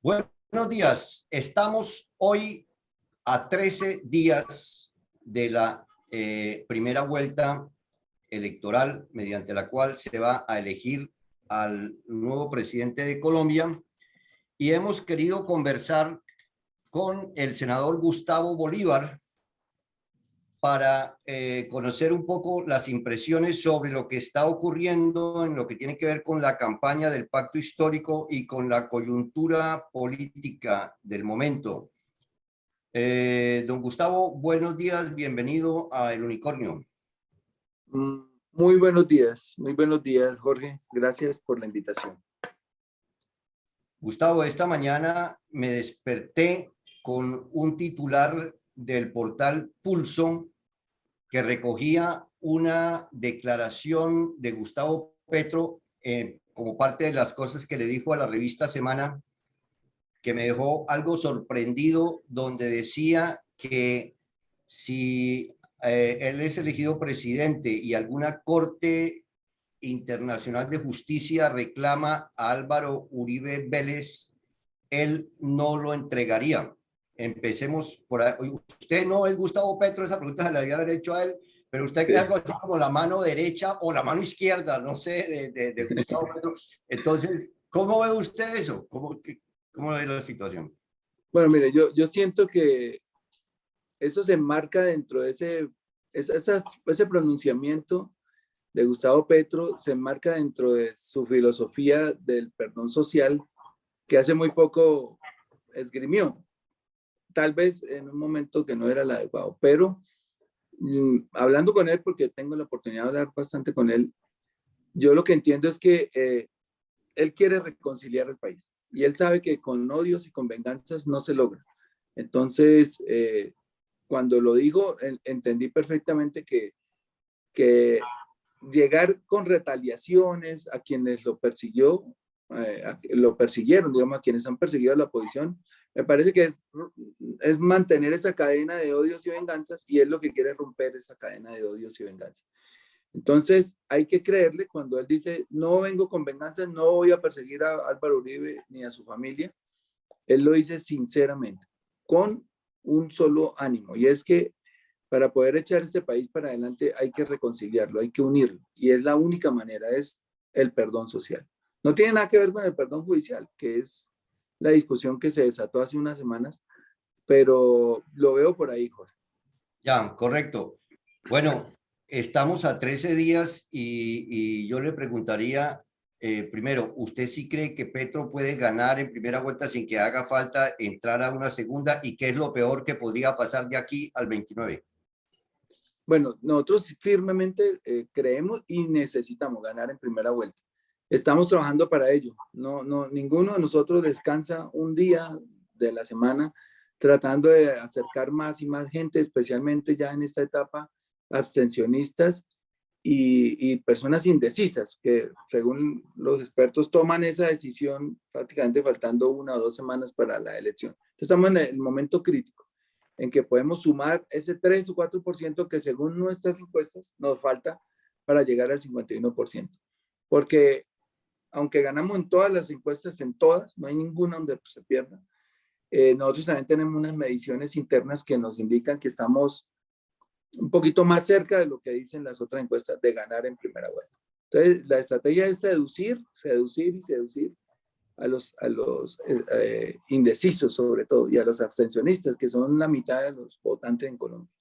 Buenos días. Estamos hoy a 13 días de la primera vuelta electoral mediante la cual se va a elegir al nuevo presidente de Colombia y hemos querido conversar con el senador Gustavo Bolívar para conocer un poco las impresiones sobre lo que está ocurriendo en lo que tiene que ver con la campaña del pacto histórico y con la coyuntura política del momento. Don Gustavo, buenos días, bienvenido a El Unicornio. Muy buenos días, Jorge. Gracias por la invitación. Gustavo, esta mañana me desperté con un titular del portal Pulso que recogía una declaración de Gustavo Petro como parte de las cosas que le dijo a la revista Semana, que me dejó algo sorprendido, donde decía que si él es elegido presidente y alguna corte internacional de justicia reclama a Álvaro Uribe Vélez, él no lo entregaría. Empecemos por ahí. Usted no es Gustavo Petro, esa pregunta se la había haber hecho a él, pero usted cree algo así como la mano derecha o la mano izquierda, no sé, de Gustavo Petro. Entonces, ¿cómo ve usted eso? ¿Cómo ve la situación? Bueno, mire, yo siento que eso se enmarca dentro de ese pronunciamiento de Gustavo Petro, se enmarca dentro de su filosofía del perdón social que hace muy poco esgrimió. Tal vez en un momento que no era el adecuado, pero hablando con él, porque tengo la oportunidad de hablar bastante con él, yo lo que entiendo es que él quiere reconciliar al país y él sabe que con odios y con venganzas no se logra. Entonces, cuando lo digo, entendí perfectamente que llegar con retaliaciones a quienes lo persiguieron, digamos, a quienes han perseguido a la oposición, me parece que es mantener esa cadena de odios y venganzas, y él lo que quiere es romper esa cadena de odios y venganzas. Entonces, hay que creerle cuando él dice, no vengo con venganza, no voy a perseguir a Álvaro Uribe ni a su familia. Él lo dice sinceramente, con un solo ánimo, y es que para poder echar este país para adelante hay que reconciliarlo, hay que unirlo, y es la única manera, es el perdón social. No tiene nada que ver con el perdón judicial, que es la discusión que se desató hace unas semanas, pero lo veo por ahí, Jorge. Ya, correcto. Bueno, estamos a 13 días y yo le preguntaría, primero, ¿usted sí cree que Petro puede ganar en primera vuelta sin que haga falta entrar a una segunda? ¿Y qué es lo peor que podría pasar de aquí al 29? Bueno, nosotros firmemente creemos y necesitamos ganar en primera vuelta. Estamos trabajando para ello. Ninguno de nosotros descansa un día de la semana tratando de acercar más y más gente, especialmente ya en esta etapa, abstencionistas y personas indecisas, que según los expertos toman esa decisión prácticamente faltando 1 o 2 semanas para la elección. Entonces, estamos en el momento crítico en que podemos sumar ese 3 o 4% que según nuestras encuestas nos falta para llegar al 51%. Porque aunque ganamos en todas las encuestas, en todas, no hay ninguna donde se pierda, nosotros también tenemos unas mediciones internas que nos indican que estamos un poquito más cerca de lo que dicen las otras encuestas de ganar en primera vuelta. Entonces, la estrategia es seducir a los indecisos sobre todo y a los abstencionistas, que son la mitad de los votantes en Colombia.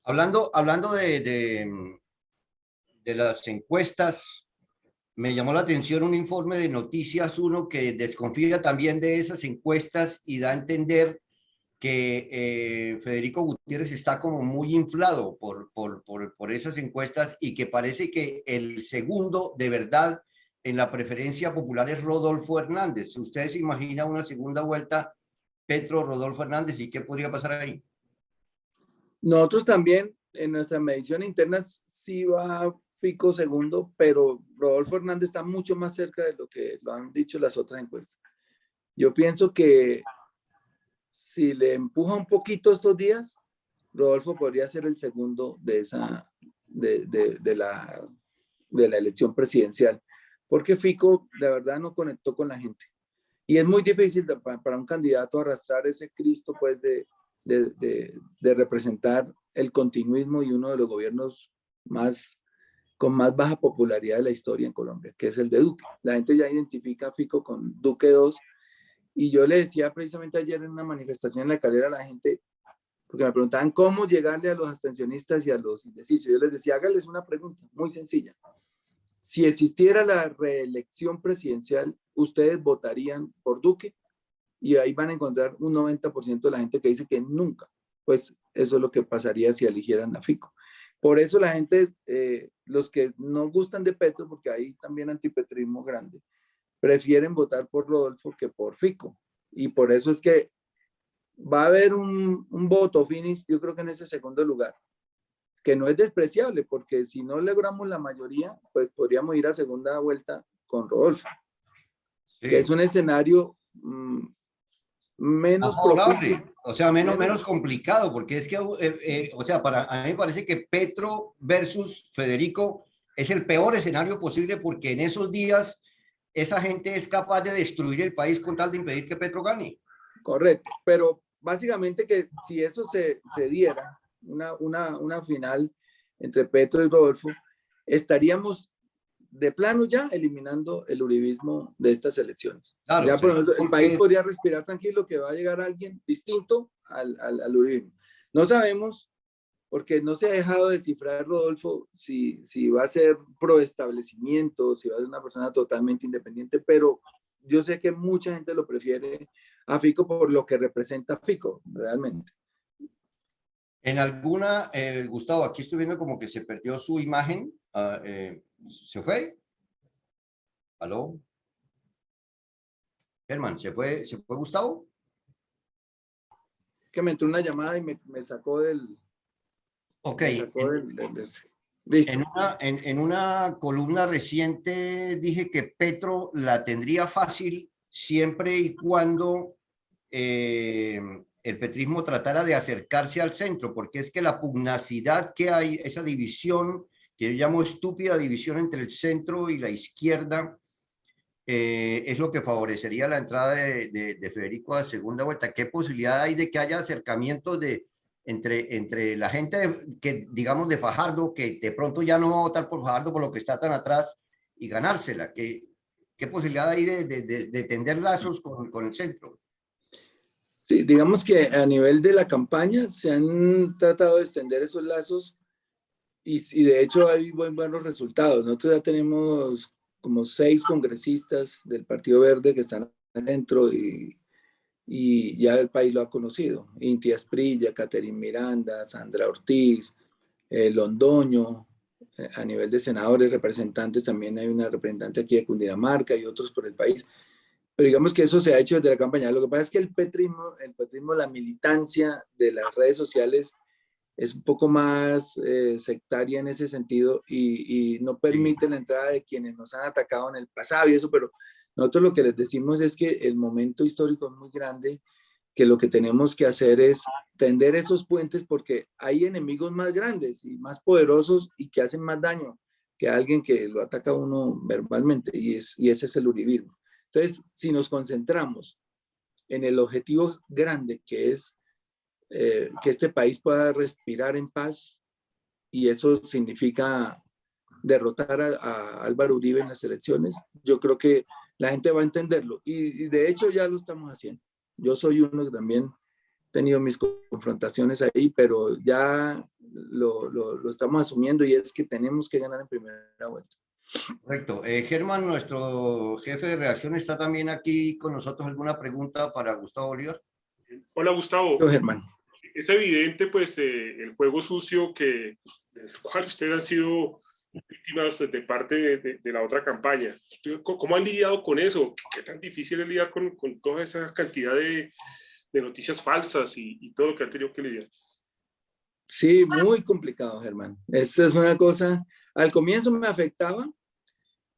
Hablando de las encuestas, me llamó la atención un informe de Noticias 1 que desconfía también de esas encuestas y da a entender que Federico Gutiérrez está como muy inflado por esas encuestas y que parece que el segundo de verdad en la preferencia popular es Rodolfo Hernández. ¿Usted se imagina una segunda vuelta Petro-Rodolfo Hernández y qué podría pasar ahí? Nosotros también en nuestras mediciones internas sí va Fico segundo, pero Rodolfo Hernández está mucho más cerca de lo que lo han dicho las otras encuestas. Yo pienso que si le empuja un poquito estos días, Rodolfo podría ser el segundo de la elección presidencial, porque Fico de verdad no conectó con la gente. Y es muy difícil para un candidato arrastrar ese Cristo, pues, de representar el continuismo y uno de los gobiernos con más baja popularidad de la historia en Colombia, que es el de Duque. La gente ya identifica a Fico con Duque 2. Y yo le decía precisamente ayer en una manifestación en La Calera a la gente, porque me preguntaban cómo llegarle a los abstencionistas y a los indecisos. Yo les decía, hágales una pregunta muy sencilla. Si existiera la reelección presidencial, ¿ustedes votarían por Duque? Y ahí van a encontrar un 90% de la gente que dice que nunca. Pues eso es lo que pasaría si eligieran a Fico. Por eso la gente, los que no gustan de Petro, porque hay también antipetrismo grande, prefieren votar por Rodolfo que por Fico. Y por eso es que va a haber un voto finish, yo creo que en ese segundo lugar, que no es despreciable, porque si no logramos la mayoría, pues podríamos ir a segunda vuelta con Rodolfo, Sí. que es un escenario menos propicio. O sea, menos complicado, porque es que, o sea, a mí me parece que Petro versus Federico es el peor escenario posible, porque en esos días esa gente es capaz de destruir el país con tal de impedir que Petro gane. Correcto, pero básicamente que si eso se diera, una final entre Petro y Rodolfo, estaríamos de plano ya eliminando el uribismo de estas elecciones. Claro, ya sí, por ejemplo, el país podría respirar tranquilo que va a llegar alguien distinto al uribismo. No sabemos, porque no se ha dejado descifrar, Rodolfo, si va a ser pro establecimiento, si va a ser una persona totalmente independiente, pero yo sé que mucha gente lo prefiere a Fico por lo que representa Fico, realmente. En alguna, Gustavo, aquí estoy viendo como que se perdió su imagen. ¿Se fue? ¿Aló? Germán, ¿se fue Gustavo? Que me entró una llamada y me sacó del... Ok. Me sacó listo. En una columna reciente dije que Petro la tendría fácil siempre y cuando el petrismo tratara de acercarse al centro, porque es que la pugnacidad que hay, esa división que yo llamo estúpida división entre el centro y la izquierda, es lo que favorecería la entrada de Federico a segunda vuelta. ¿Qué posibilidad hay de que haya acercamientos entre la gente que, digamos, de Fajardo, que de pronto ya no va a votar por Fajardo por lo que está tan atrás, y ganársela? ¿Qué posibilidad hay de tender lazos con el centro? Sí, digamos que a nivel de la campaña se han tratado de extender esos lazos y de hecho hay buenos resultados. Nosotros ya tenemos como 6 congresistas del Partido Verde que están adentro y ya el país lo ha conocido. Inti Asprilla, Caterine Miranda, Sandra Ortiz, Londoño, a nivel de senadores, representantes, también hay una representante aquí de Cundinamarca y otros por el país. Pero digamos que eso se ha hecho desde la campaña. Lo que pasa es que el petrismo, la militancia de las redes sociales es un poco más sectaria en ese sentido y no permite la entrada de quienes nos han atacado en el pasado y eso, pero nosotros lo que les decimos es que el momento histórico es muy grande, que lo que tenemos que hacer es tender esos puentes porque hay enemigos más grandes y más poderosos y que hacen más daño que alguien que lo ataca a uno verbalmente y ese es el uribismo. Entonces, si nos concentramos en el objetivo grande que es que este país pueda respirar en paz y eso significa derrotar a Álvaro Uribe en las elecciones, yo creo que la gente va a entenderlo y de hecho ya lo estamos haciendo. Yo soy uno que también he tenido mis confrontaciones ahí, pero ya lo estamos asumiendo y es que tenemos que ganar en primera vuelta. Correcto. Germán, nuestro jefe de redacción, está también aquí con nosotros. ¿Alguna pregunta para Gustavo Bolívar? Hola, Gustavo. Yo, Germán. Es evidente, pues, el juego sucio del cual ustedes han sido víctimas de parte de la otra campaña. ¿Cómo han lidiado con eso? ¿Qué tan difícil es lidiar con toda esa cantidad de noticias falsas y todo lo que han tenido que lidiar? Sí, muy complicado, Germán. Esa es una cosa, al comienzo me afectaba,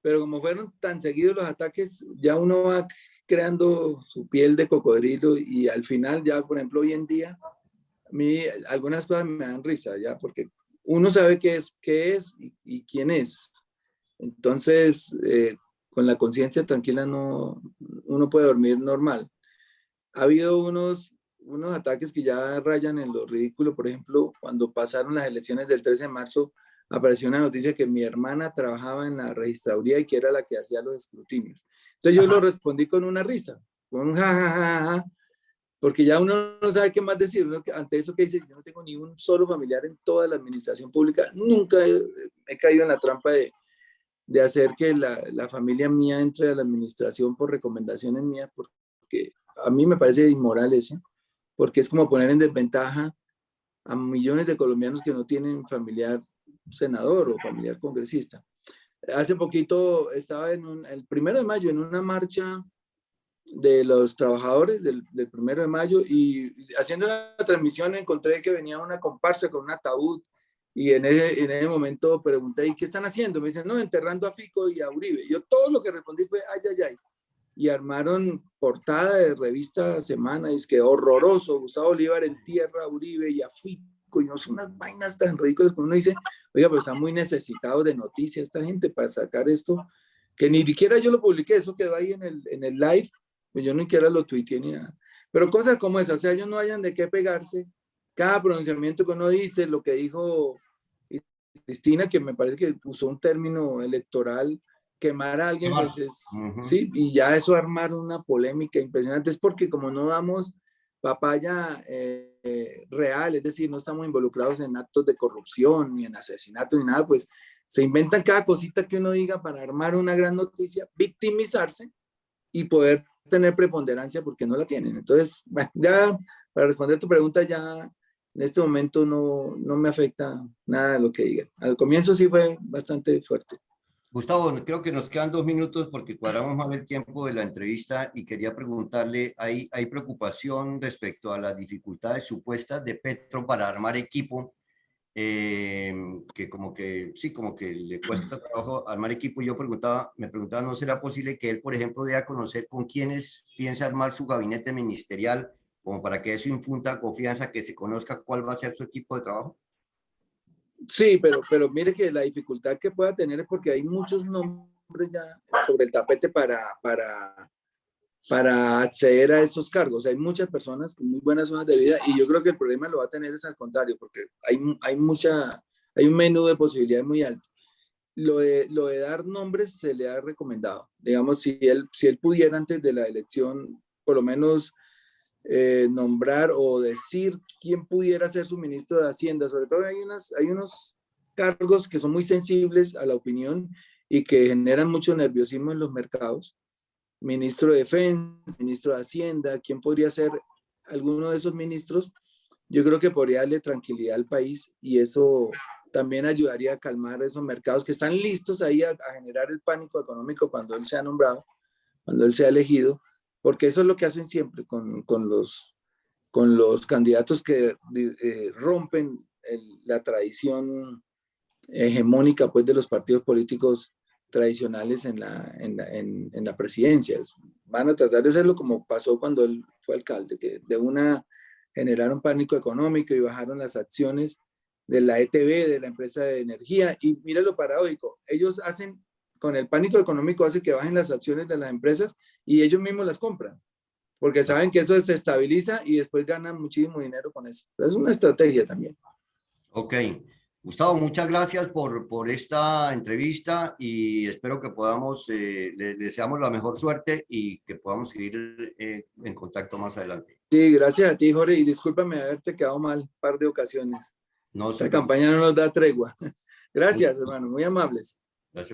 pero como fueron tan seguidos los ataques, ya uno va creando su piel de cocodrilo y al final ya, por ejemplo, hoy en día, a mí algunas cosas me dan risa ya, porque uno sabe qué es y quién es. Entonces, con la conciencia tranquila, uno uno puede dormir normal. Ha habido unos ataques que ya rayan en lo ridículo. Por ejemplo, cuando pasaron las elecciones del 13 de marzo, apareció una noticia que mi hermana trabajaba en la registraduría y que era la que hacía los escrutinios. Entonces yo lo respondí con una risa, con un jajajaja, porque ya uno no sabe qué más decir. Ante eso que dice, yo no tengo ni un solo familiar en toda la administración pública. Nunca he caído en la trampa de hacer que la familia mía entre a la administración por recomendaciones mías, porque a mí me parece inmoral eso, porque es como poner en desventaja a millones de colombianos que no tienen familiar senador o familiar congresista. Hace poquito estaba el 1 de mayo en una marcha de los trabajadores del 1 de mayo y haciendo la transmisión encontré que venía una comparsa con un ataúd y en ese momento pregunté, ¿y qué están haciendo? Me dicen, no, enterrando a Fico y a Uribe. Yo todo lo que respondí fue, ay, ay, ay. Y armaron portada de revista Semana, y es que horroroso, Gustavo Bolívar entierra a Uribe y a Fico, y no son unas vainas tan ridículas que uno dice, oiga, pero están muy necesitados de noticias esta gente para sacar esto, que ni siquiera yo lo publiqué, eso quedó ahí en el live, pues yo ni siquiera lo tuiteé ni nada. Pero cosas como esas, o sea, ellos no hayan de qué pegarse, cada pronunciamiento que uno dice, lo que dijo Cristina, que me parece que usó un término electoral, quemar a alguien, pues es, sí, y ya eso armar una polémica impresionante, es porque como no damos papaya real, es decir, no estamos involucrados en actos de corrupción, ni en asesinato, ni nada, pues se inventan cada cosita que uno diga para armar una gran noticia, victimizarse y poder tener preponderancia porque no la tienen. Entonces, bueno, ya para responder tu pregunta, ya en este momento no me afecta nada lo que digan. Al comienzo sí fue bastante fuerte. Gustavo, creo que nos quedan 2 minutos porque cuadramos mal el tiempo de la entrevista y quería preguntarle, ¿hay preocupación respecto a las dificultades supuestas de Petro para armar equipo? Que como que le cuesta trabajo armar equipo. Yo me preguntaba, ¿no será posible que él, por ejemplo, dé a conocer con quiénes piensa armar su gabinete ministerial, como para que eso infunda confianza, que se conozca cuál va a ser su equipo de trabajo? Sí, pero mire que la dificultad que pueda tener es porque hay muchos nombres ya sobre el tapete para acceder a esos cargos. Hay muchas personas con muy buenas zonas de vida y yo creo que el problema lo va a tener es al contrario, porque hay un menú de posibilidades muy alto. Lo de dar nombres se le ha recomendado. Digamos, si él pudiera antes de la elección, por lo menos nombrar o decir quién pudiera ser su ministro de Hacienda. Sobre todo hay unos cargos que son muy sensibles a la opinión y que generan mucho nerviosismo en los mercados. Ministro de Defensa, ministro de Hacienda, ¿quién podría ser alguno de esos ministros? Yo creo que podría darle tranquilidad al país y eso también ayudaría a calmar esos mercados que están listos ahí a generar el pánico económico cuando él sea nombrado, cuando él sea elegido, porque eso es lo que hacen siempre con los candidatos que rompen la tradición hegemónica pues, de los partidos políticos tradicionales en la presidencia. Van a tratar de hacerlo como pasó cuando él fue alcalde, que de una generaron pánico económico y bajaron las acciones de la ETB, de la empresa de energía. Y mira lo paradójico, ellos hacen, con el pánico económico hace que bajen las acciones de las empresas y ellos mismos las compran, porque saben que eso se estabiliza y después ganan muchísimo dinero con eso. Es una estrategia también. Ok. Gustavo, muchas gracias por esta entrevista y espero que podamos, le deseamos la mejor suerte y que podamos seguir en contacto más adelante. Sí, gracias a ti, Jorge, y discúlpame haberte quedado mal un par de ocasiones. No, esta campaña no nos da tregua. Gracias, hermano, muy amables. Gracias.